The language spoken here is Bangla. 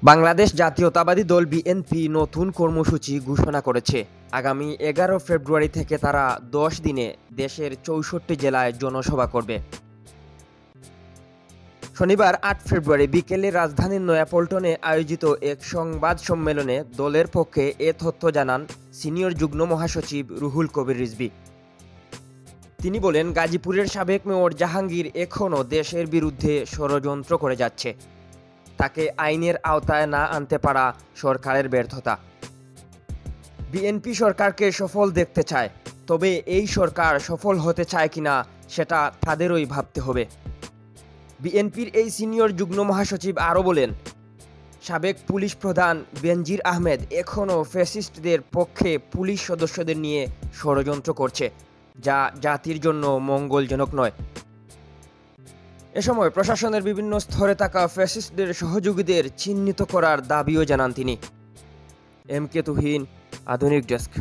বাংলাদেশ জাতীয়তাবাদী দল বিএনপি নতুন কর্মসূচি ঘোষণা করেছে। আগামী 11 ফেব্রুয়ারি থেকে তারা 10 দিনে দেশের 64 জেলায় জনসভা করবে। শনিবার 8 ফেব্রুয়ারি বিকেলে রাজধানীর নয়াপল্টনে আয়োজিত এক সংবাদ সম্মেলনে দলের পক্ষে এ তথ্য জানান সিনিয়র যুগ্ম মহাসচিব রুহুল কবির রিজভী। তিনি বলেন, গাজীপুরের সাবেক মেয়র জাহাঙ্গীর এখনও দেশের বিরুদ্ধে ষড়যন্ত্র করে যাচ্ছে। তাকে আইনের আওতায় না আনতে পারা সরকারের ব্যর্থতা। বিএনপি সরকারকে সফল দেখতে চায়, তবে এই সরকার সফল হতে চায় কিনা সেটা তাদেরই ভাবতে হবে। বিএনপির এই সিনিয়র যুগ্ম মহাসচিব আরও বলেন, সাবেক পুলিশ প্রধান বেনজির আহমেদ এখনও ফ্যাসিস্টদের পক্ষে পুলিশ সদস্যদের নিয়ে ষড়যন্ত্র করছে, যা জাতির জন্য মঙ্গলজনক নয়। এ সময় প্রশাসনের বিভিন্ন স্তরে থাকা ফ্যাসিস্টদের সহযোগীদের চিহ্নিত করার দাবিও জানান তিনি। এম কে তুহিন, আধুনিক ডেস্ক।